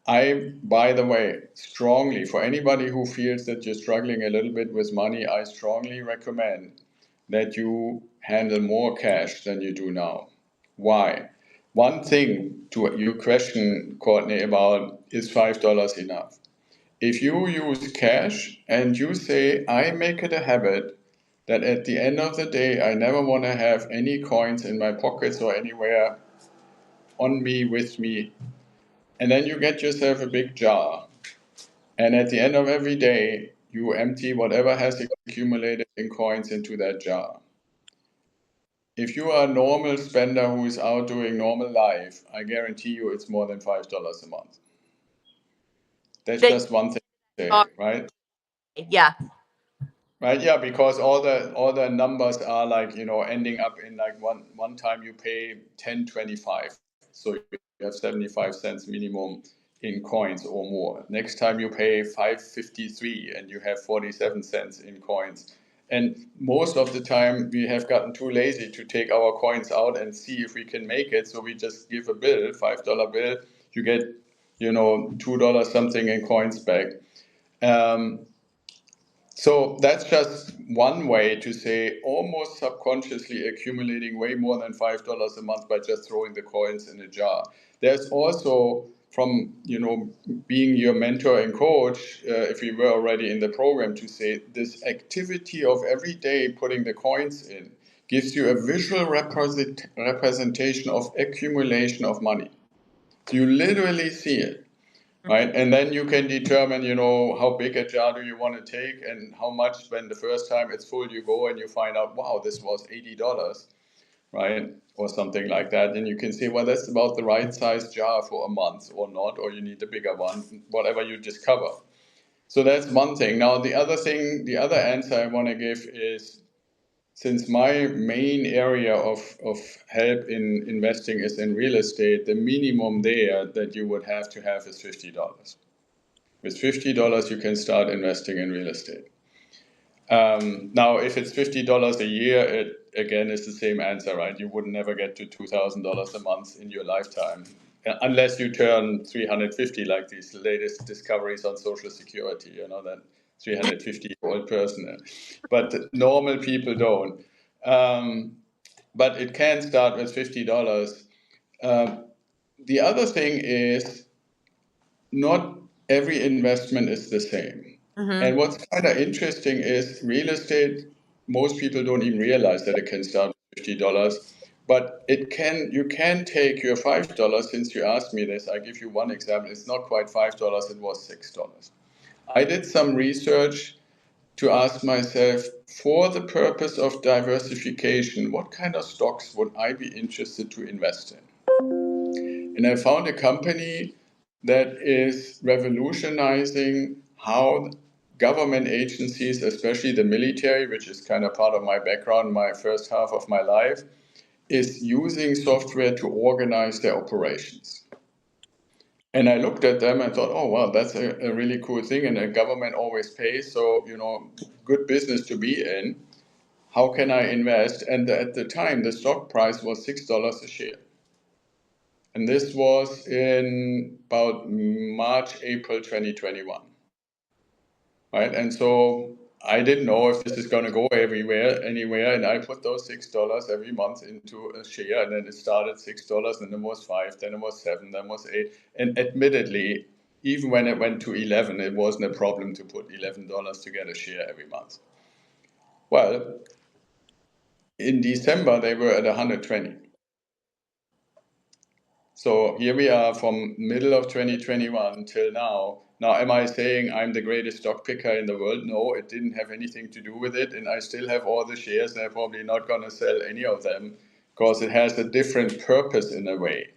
I, by the way, strongly, for anybody who feels that you're struggling a little bit with money, I strongly recommend that you handle more cash than you do now. Why? One thing to your question, Courtney, about is $5 enough? If you use cash and you say, I make it a habit that at the end of the day, I never want to have any coins in my pockets or anywhere on me, with me, and then you get yourself a big jar. And at the end of every day, you empty whatever has accumulated in coins into that jar. If you are a normal spender who is out doing normal life, I guarantee you it's more than $5 a month. That's They just one thing to say, are, right? yeah. Right, yeah, because all the numbers are like, ending up in like one time you pay 10.25, so you have 75 cents minimum in coins or more. Next time you pay 5.53 and you have 47 cents in coins. And most of the time we have gotten too lazy to take our coins out and see if we can make it, so we just give a bill, $5 bill, you get, $2 something in coins back. So that's just one way to say almost subconsciously accumulating way more than $5 a month by just throwing the coins in a jar. There's also from being your mentor and coach, if we were already in the program, to say this activity of every day putting the coins in gives you a visual representation of accumulation of money. So you literally see it. Right, and then you can determine, how big a jar do you want to take, and how much. When the first time it's full, you go and you find out, wow, this was $80, right, or something like that. And you can say, well, that's about the right size jar for a month, or not, or you need a bigger one, whatever you discover. So that's one thing. Now, the other answer I want to give is, since my main area of help in investing is in real estate, the minimum there that you would have to have is $50. With $50, you can start investing in real estate. Now, if it's $50 a year, it again is the same answer, right? You would never get to $2,000 a month in your lifetime, unless you turn 350, like these latest discoveries on Social Security. That 350-year-old person, but normal people don't. But it can start with $50. The other thing is, not every investment is the same. And what's kind of interesting is real estate, most people don't even realize that it can start with $50. But you can take your $5, since you asked me this, I give you one example. It's not quite $5, it was $6. I did some research to ask myself, for the purpose of diversification, what kind of stocks would I be interested to invest in? And I found a company that is revolutionizing how government agencies, especially the military, which is kind of part of my background, my first half of my life, is using software to organize their operations. And I looked at them and thought, oh, wow, that's a really cool thing. And the government always pays. So, good business to be in. How can I invest? And at the time, the stock price was $6 a share. And this was in about March, April 2021. Right? And so I didn't know if this is going to go anywhere. And I put those $6 every month into a share. And then it started $6, then it was 5, then it was 7, then it was 8. And admittedly, even when it went to 11, it wasn't a problem to put $11 to get a share every month. Well, in December, they were at 120. So here we are from middle of 2021 till now. Now, am I saying I'm the greatest stock picker in the world? No, it didn't have anything to do with it. And I still have all the shares, and I'm probably not going to sell any of them because it has a different purpose in a way,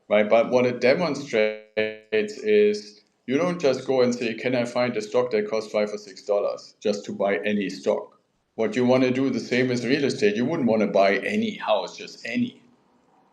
right? But what it demonstrates is you don't just go and say, can I find a stock that costs $5 or $6 just to buy any stock? What you want to do, the same as real estate. You wouldn't want to buy any house, just any.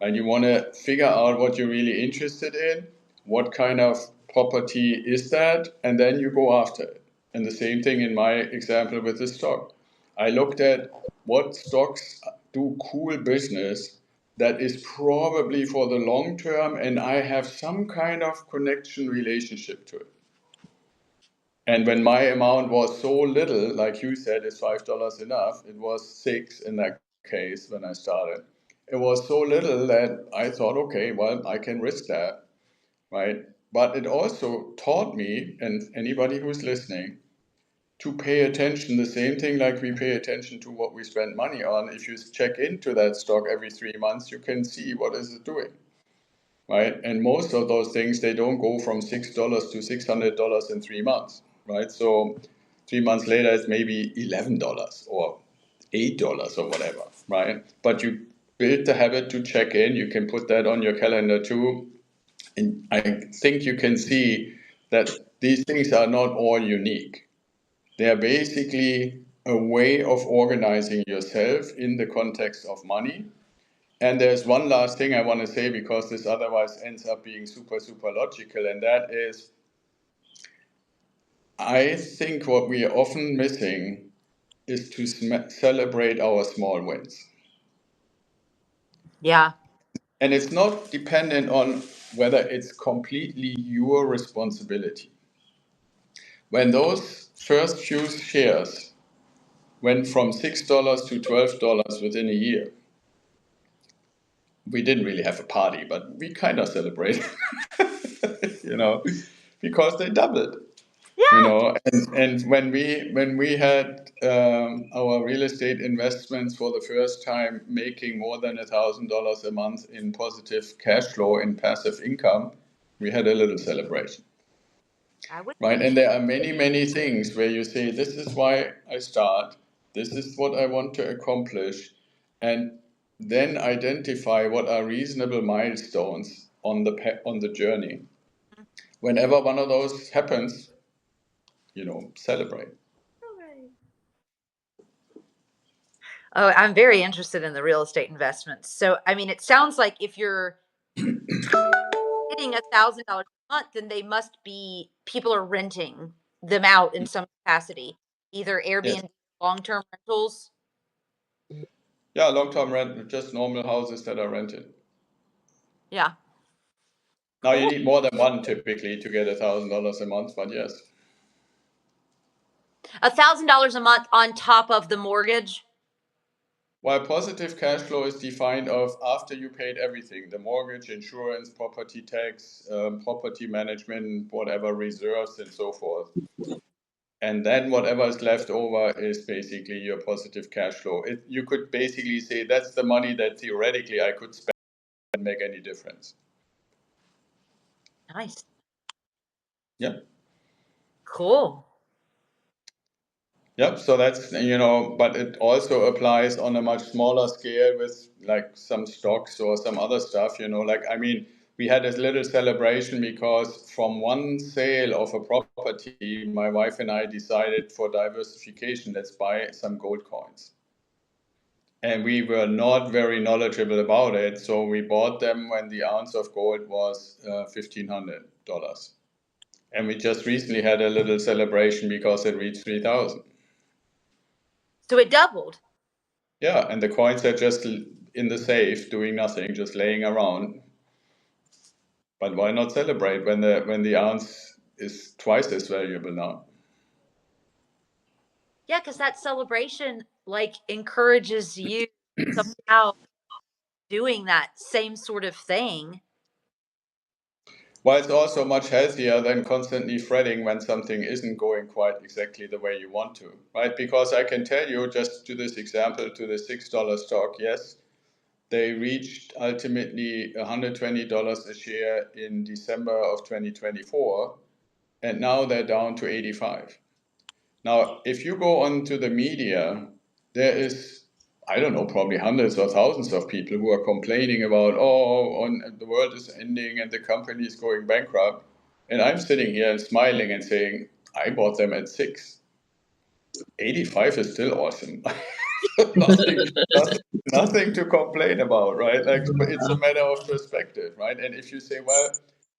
And you want to figure out what you're really interested in, what kind of property is that, and then you go after it. And the same thing in my example with the stock. I looked at what stocks do cool business that is probably for the long term, and I have some kind of connection relationship to it. And when my amount was so little, like you said, is $5 enough? It was 6 in that case when I started. It was so little that I thought, okay, well, I can risk that, right? But it also taught me, and anybody who's listening, to pay attention. The same thing like we pay attention to what we spend money on. If you check into that stock every 3 months, you can see what is it doing, right? And most of those things, they don't go from $6 to $600 in 3 months, right? So 3 months later, it's maybe $11 or $8 or whatever, right? But you build the habit to check in. You can put that on your calendar too. And I think you can see that these things are not all unique. They are basically a way of organizing yourself in the context of money. And there's one last thing I want to say, because this otherwise ends up being super, super logical, and that is, I think what we are often missing is to celebrate our small wins. Yeah. And it's not dependent on whether it's completely your responsibility. When those first few shares went from $6 to $12 within a year, we didn't really have a party, but we kind of celebrated, because they doubled. Yeah. And when we had our real estate investments for the first time making more than $1,000 a month in positive cash flow in passive income, we had a little celebration, I would. right? And there are many things where you say, this is why I start, this is what I want to accomplish, and then identify what are reasonable milestones on the journey. Whenever one of those happens, celebrate. Oh, I'm very interested in the real estate investments. So, I mean, it sounds like if you're getting $1,000 a month, then they must be people are renting them out in some capacity, either Yes. Airbnb, long-term rentals. Yeah, long-term rent, just normal houses that are rented. Yeah. Now you Cool. need more than one typically to get $1,000 a month, but yes. $1,000 a month on top of the mortgage. While positive cash flow is defined of after you paid everything, the mortgage, insurance, property tax, property management, whatever reserves and so forth. And then whatever is left over is basically your positive cash flow. You could basically say that's the money that theoretically I could spend and make any difference. Nice. Yeah. Cool. Yep, so that's, but it also applies on a much smaller scale with like some stocks or some other stuff, we had a little celebration because from one sale of a property, my wife and I decided for diversification, let's buy some gold coins. And we were not very knowledgeable about it, so we bought them when the ounce of gold was 1,500. And we just recently had a little celebration because it reached 3,000. So it doubled. Yeah, and the coins are just in the safe, doing nothing, just laying around. But why not celebrate when the ounce is twice as valuable now? Yeah, because that celebration like encourages you somehow doing that same sort of thing. Well, it's also much healthier than constantly fretting when something isn't going quite exactly the way you want to, right? Because I can tell you, just to this example, to the $6 stock, yes, they reached ultimately $120 a share in December of 2024, and now they're down to 85. Now, if you go onto the media, there is, I don't know, probably hundreds or thousands of people who are complaining about, the world is ending and the company is going bankrupt. And I'm sitting here and smiling and saying, I bought them at 6. 85 is still awesome. nothing, nothing, nothing to complain about, right? Like, but it's a matter of perspective, right? And if you say, well,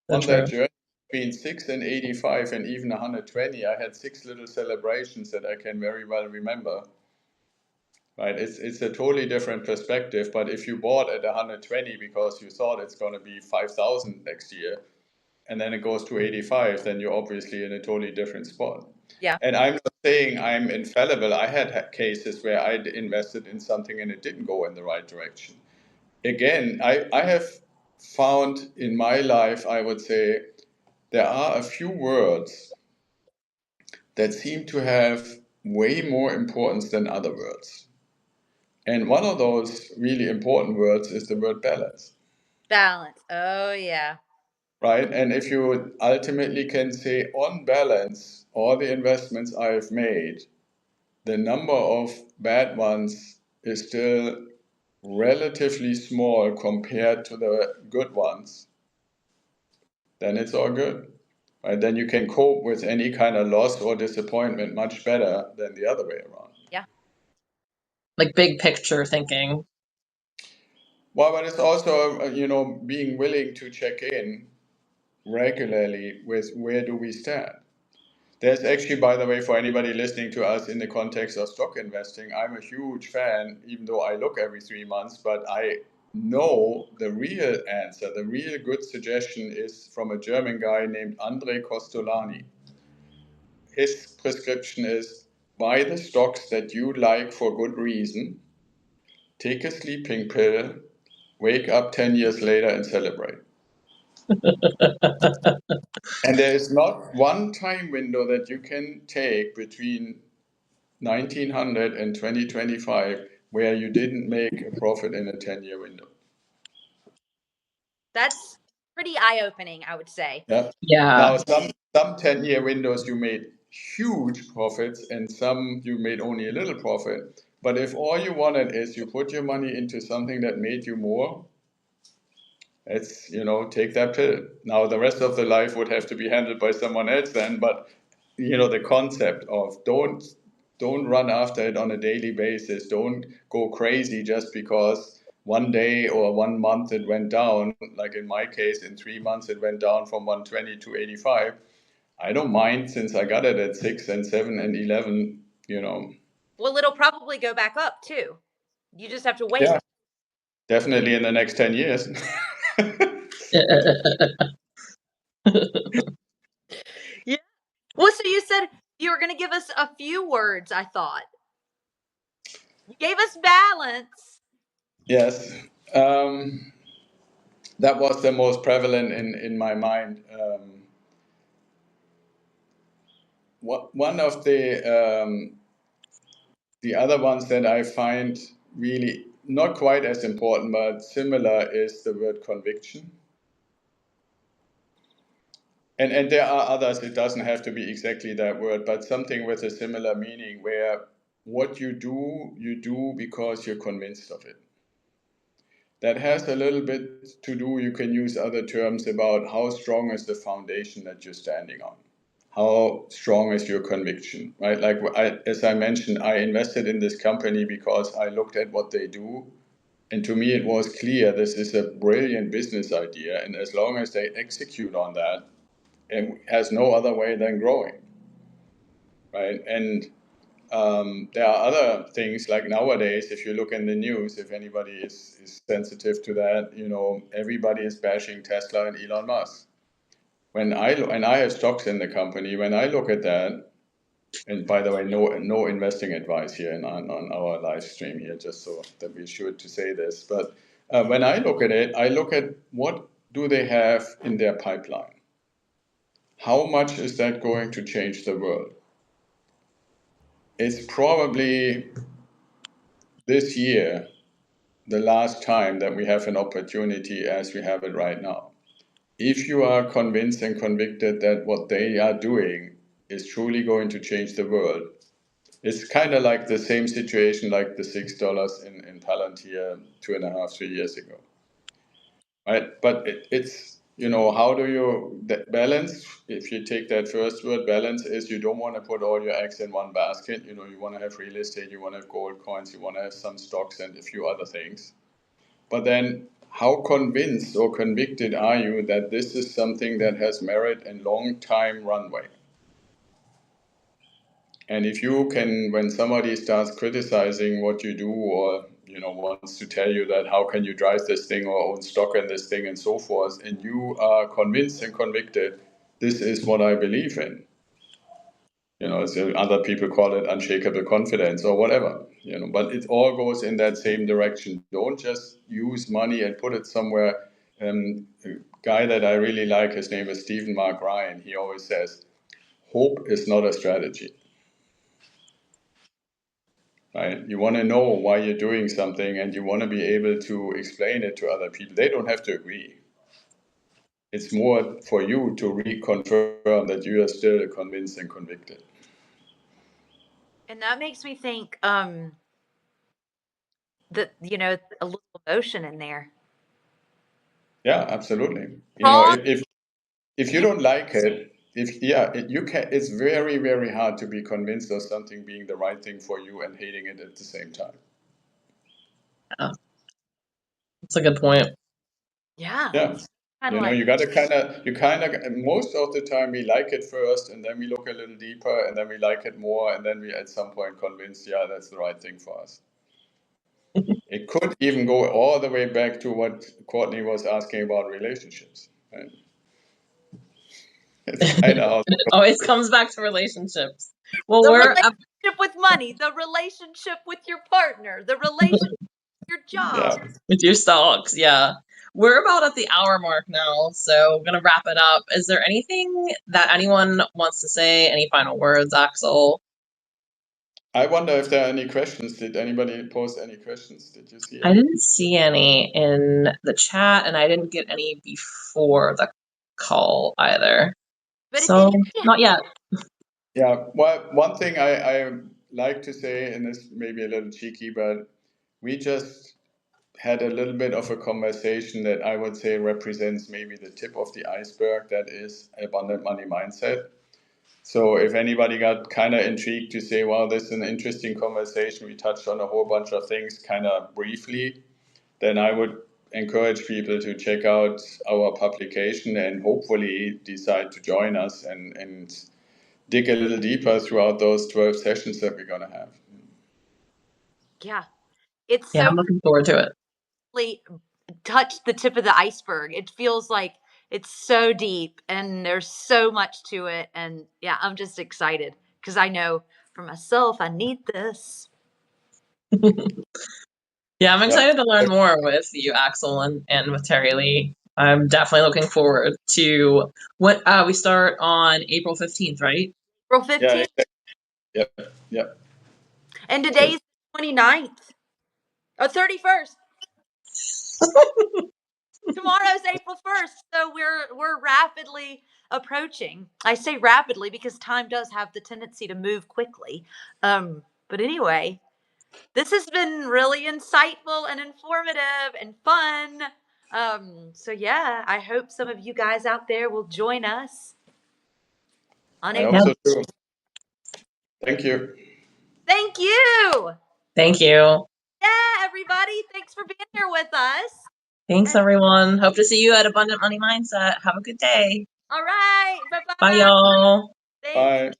So on that true. journey between 6 and 85 and even 120, I had 6 little celebrations that I can very well remember. Right, it's a totally different perspective. But if you bought at 120 because you thought it's going to be 5,000 next year, and then it goes to 85, then you're obviously in a totally different spot. Yeah. And I'm not saying I'm infallible. I had cases where I invested in something and it didn't go in the right direction. Again, I have found in my life, I would say, there are a few words that seem to have way more importance than other words. And one of those really important words is the word balance. Balance. Oh, yeah. Right? And if you ultimately can say, on balance, all the investments I've made, the number of bad ones is still relatively small compared to the good ones, then it's all good. Right? Then you can cope with any kind of loss or disappointment much better than the other way around. Yeah. Like big picture thinking. Well, but it's also, being willing to check in regularly with where do we stand. There's actually, by the way, for anybody listening to us in the context of stock investing, I'm a huge fan, even though I look every 3 months, but I know the real answer, the real good suggestion is from a German guy named Andre Costolani. His prescription is buy the stocks that you like for good reason, take a sleeping pill, wake up 10 years later and celebrate. And there is not one time window that you can take between 1900 and 2025 where you didn't make a profit in a 10-year window. That's pretty eye-opening, I would say. Yeah. Yeah. Now, some 10-year windows you made huge profits and some you made only a little profit. But if all you wanted is you put your money into something that made you more, it's, take that pill. Now, the rest of the life would have to be handled by someone else then, but, the concept of don't run after it on a daily basis. Don't go crazy just because one day or 1 month it went down. Like in my case, in 3 months it went down from 120 to 85. I don't mind since I got it at 6 and 7 and 11, Well, it'll probably go back up too. You just have to wait. Yeah, definitely in the next 10 years. Yeah. Well, so you said you were going to give us a few words, I thought. You gave us balance. Yes. That was the most prevalent in my mind. One of the other ones that I find really not quite as important but similar is the word conviction. And there are others. It doesn't have to be exactly that word, but something with a similar meaning where what you do because you're convinced of it. That has a little bit to do, you can use other terms about how strong is the foundation that you're standing on. How strong is your conviction, right? Like as I mentioned, I invested in this company because I looked at what they do. And to me, it was clear this is a brilliant business idea. And as long as they execute on that, and has no other way than growing, right? And there are other things like nowadays, if you look in the news, if anybody is sensitive to that, everybody is bashing Tesla and Elon Musk. And I have stocks in the company, when I look at that, and by the way, no investing advice here on our live stream here, just so that we're sure to say this. But when I look at it, I look at what do they have in their pipeline? How much is that going to change the world? It's probably this year the last time that we have an opportunity as we have it right now. If you are convinced and convicted that what they are doing is truly going to change the world, it's kind of like the same situation like the $6 in Palantir 2.5, 3 years ago, right? But it's, how do you balance? If you take that first word, balance is you don't want to put all your eggs in one basket. You want to have real estate, you want to have gold coins, you want to have some stocks and a few other things. But then how convinced or convicted are you that this is something that has merit and long time runway? And if you can, when somebody starts criticizing what you do or wants to tell you that how can you drive this thing or own stock in this thing and so forth, and you are convinced and convicted, this is what I believe in. As other people call it unshakable confidence or whatever, but it all goes in that same direction. Don't just use money and put it somewhere. A guy that I really like, his name is Stephen Mark Ryan, he always says, hope is not a strategy. Right? You want to know why you're doing something and you want to be able to explain it to other people. They don't have to agree. It's more for you to reconfirm that you are still convinced and convicted. And that makes me think that a little emotion in there. Yeah, absolutely. Wrong. If you don't like it, it's very, very hard to be convinced of something being the right thing for you and hating it at the same time. Yeah. That's a good point. Yeah. Yeah. You got to most of the time we like it first and then we look a little deeper and then we like it more and then we at some point convinced, yeah, that's the right thing for us. It could even go all the way back to what Courtney was asking about relationships. Right? It's kind of how It always comes back to relationships. Well, the we're relationship with money, the relationship with your partner, the relationship with your job. yeah. with your stocks. Yeah. We're about at the hour mark now, so we're going to wrap it up. Is there anything that anyone wants to say? Any final words, Axel? I wonder if there are any questions. Did anybody post any questions? Did you see I any? didn't see any in the chat, and I didn't get any before the call either. But So, not yet. Yeah, well, one thing I like to say, and this may be a little cheeky, but we just had a little bit of a conversation that I would say represents maybe the tip of the iceberg that is abundant money mindset. So if anybody got kind of intrigued to say, wow, this is an interesting conversation, we touched on a whole bunch of things kind of briefly, then I would encourage people to check out our publication and hopefully decide to join us and dig a little deeper throughout those 12 sessions that we're going to have. Yeah. It's Yeah, so I'm looking forward to it. really touched the tip of the iceberg. It feels like it's so deep and there's so much to it. And yeah, I'm just excited because I know for myself, I need this. Yeah, I'm excited to learn more with you, Axel, and with Terry Lee. I'm definitely looking forward to what we start on April 15th, right? April 15th. Yep. And today's 29th. Oh, 31st. Tomorrow's April 1st. So we're rapidly approaching. I say rapidly because time does have the tendency to move quickly. But anyway, this has been really insightful and informative and fun. So yeah, I hope some of you guys out there will join us on I April. hope so too. Thank you. Thank you. Thank you. Yeah, everybody. Thanks for being here with us. Thanks, everyone. Hope to see you at Abundant Money Mindset. Have a good day. All right. Bye, Bye-bye. y'all. Thanks. Bye.